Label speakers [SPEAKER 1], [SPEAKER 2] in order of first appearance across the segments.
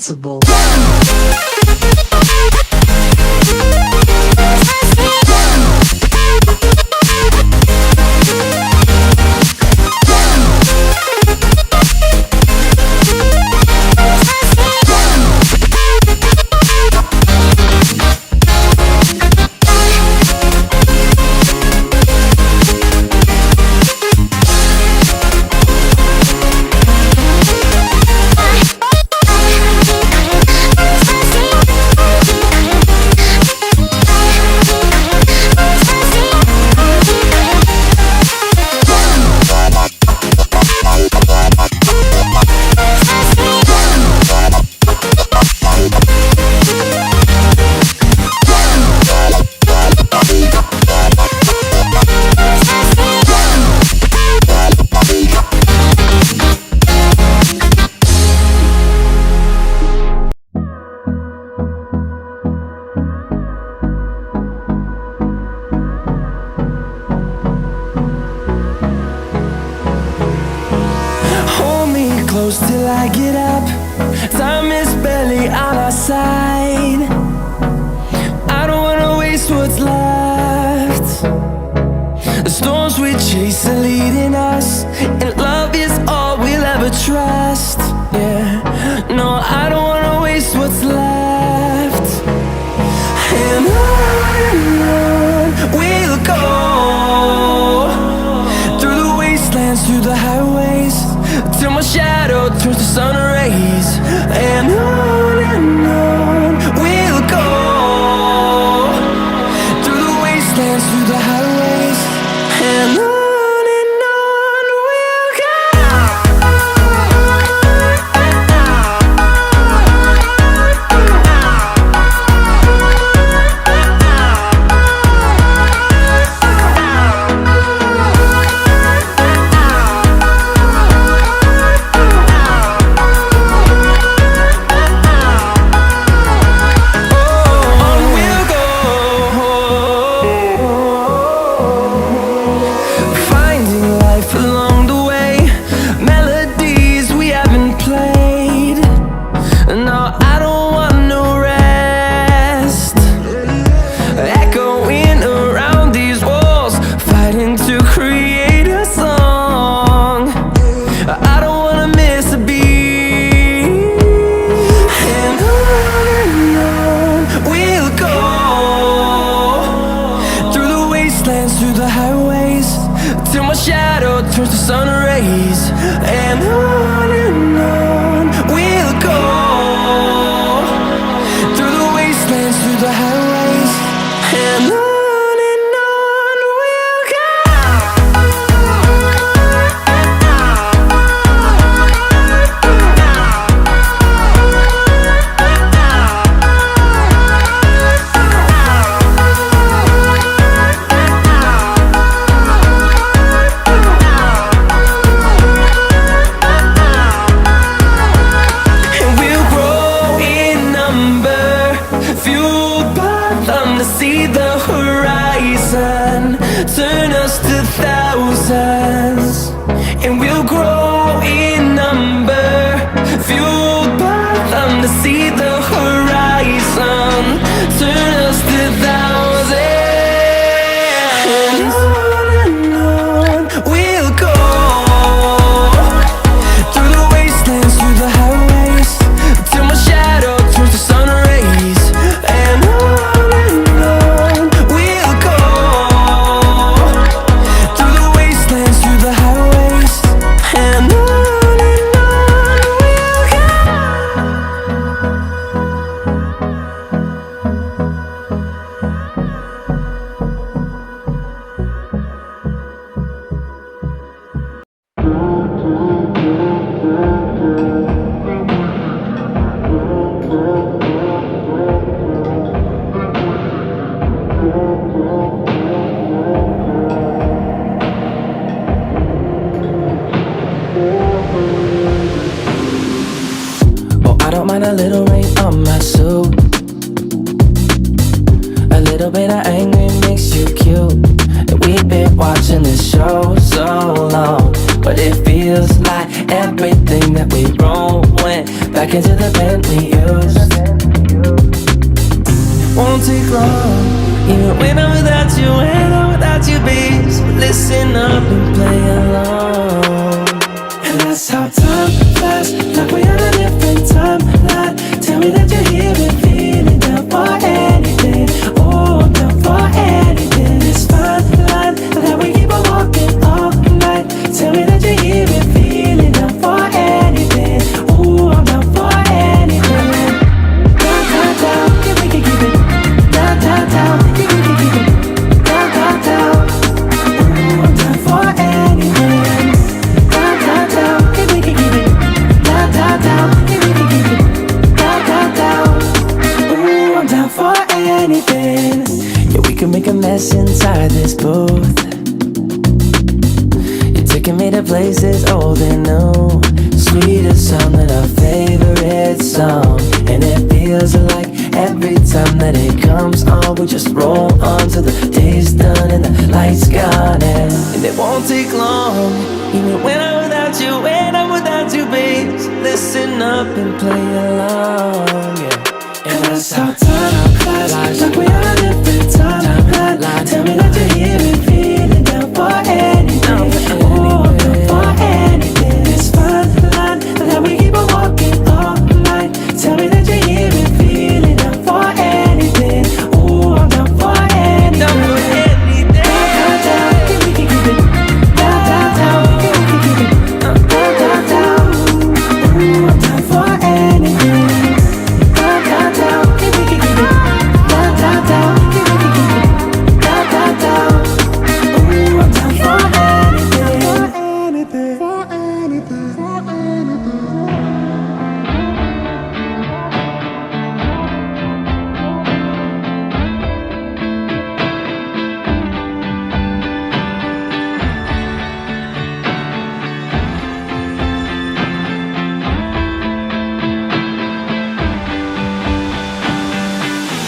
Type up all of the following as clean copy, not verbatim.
[SPEAKER 1] responsible.
[SPEAKER 2] Close till I get up. Time is barely on our side. I don't wanna waste what's left. The storms we chase are leading us, and love is all we'll ever trust. Yeah, no, I don't wanna waste what's left. And on we'll go, through the wastelands, through the highways, till my shadow turns to sun rays. And on we'll go, through the wastelands, through the highways, and on we'll go. Through the highways, till my shadow turns to sun rays. And on we'll go, through the wastelands, through the highways, and on we'll go. See the horizon turn us to thousands, and we'll grow in number, fueled by them to see the horizon turn us to thousands. And on we'll go, through the wastelands, through the highways, till my shadow turns to sun rays. And don't mind a little rain on my suit. A little bit of anger makes you cute. And we've been watching this show so long, but it feels like everything that we wrote went back back into the band we used. Won't take long, even when I'm without you, when I'm without you, babe. So listen up and play along. And that's how time flies, like we're on a different timeline. Tell me that you're here and feeling down for anything. Oh, I'm down for anything. It's fine line that we keep on walking all night. Tell me that you're here and feeling down for anything. Oh, I'm down for anything. Down, down, down, yeah, we can keep it. Down, down, down, yeah, we can keep it. Down, down, down. Oh, I'm down for anything. Down, down, down, yeah, we can keep it. Down, down, down, yeah, we can keep it. Down, down, down. Oh, I'm down for anything. Yeah, we can make a mess inside this booth. You're taking me to places old and new, sweeter song than our favorite song. And it feels like every time that it comes on, we just roll on till the day's done and the lights gone. And it won't take long, even when I'm without you, when I'm without you, babe. So listen up and play along, yeah. And that's how time flies, like we are a different timeline. Tell me that you're here and feeling down for anything. Oh, I'm down for anything. It's fine line that we keep on walking all night. Tell me that you're here and feeling down for anything. Oh, I'm down for anything. Down, down, down, yeah, we can keep it. Down, down, down, yeah, we can keep it. Down, down, down. Oh, I'm down for anything. Down, down, down, yeah, we can keep it. Down, down, down, yeah, we can keep it. Down, down, down. Oh, I'm down for anything. For anything. For anything.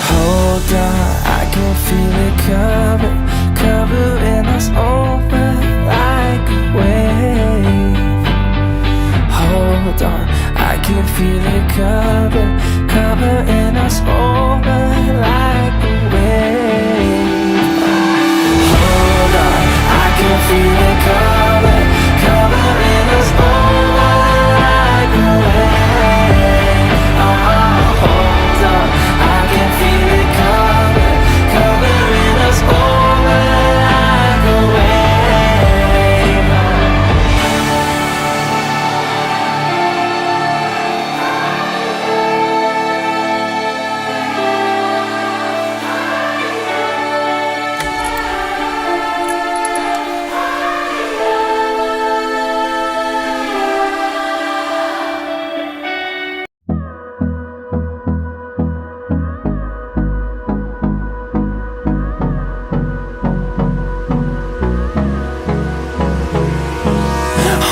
[SPEAKER 2] Hold on, I can feel it covering us over like a wave. Hold on, I can feel it covering us over like a wave. Hold on, I can feel it covering us over like a wave. Hold on, I can feel it covering us over like a wave.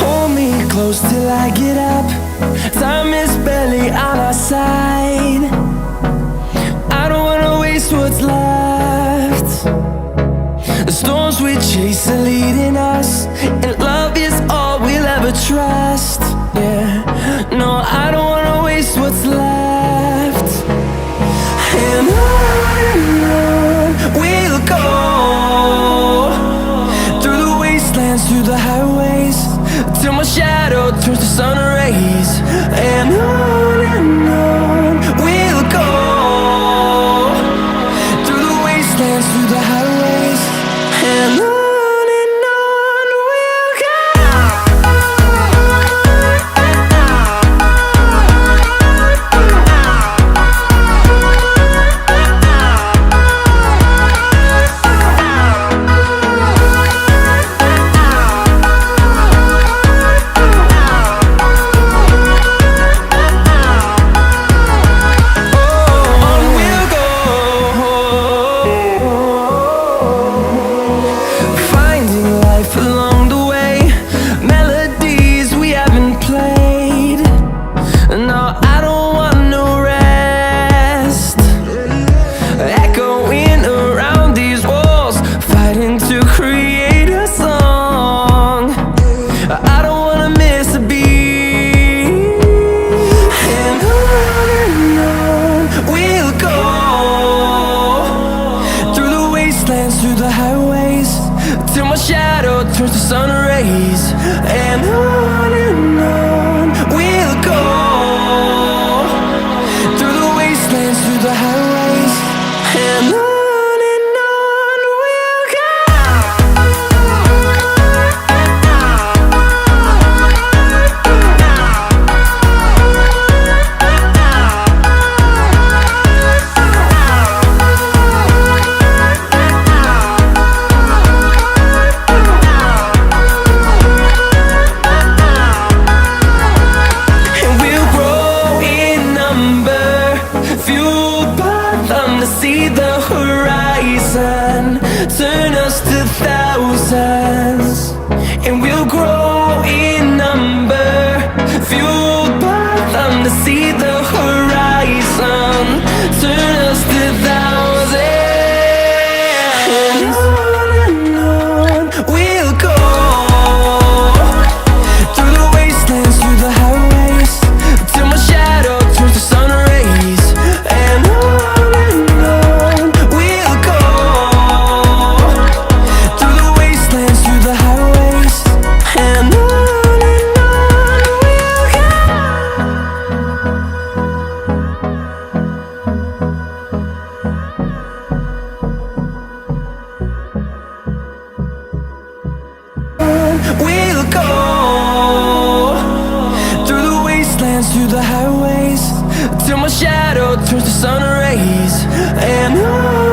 [SPEAKER 2] Hold me close till I get up. Time is barely on our side. I don't wanna waste what's left. The storms we chase are leading us, and love is all we'll ever trust. Yeah, no, I don't wanna waste what's left. And on we'll go, through the wastelands, through the highways, till my shadow turns to sun rays. And on we'll go, through the wastelands, through the highways, and on we'll go. turns to sun rays, and on we'll go, through the wastelands, through the highways, and on we'll go. See the horizon, turn us to thousands, and we'll grow in number, fueled by them to see the horizon, turn us to thousands, and on we'll go, through the wastelands, through the highways, till my shadow turns to sun rays, and on we'll go, through the wastelands, through the highways, till my shadow turns to sun rays, and on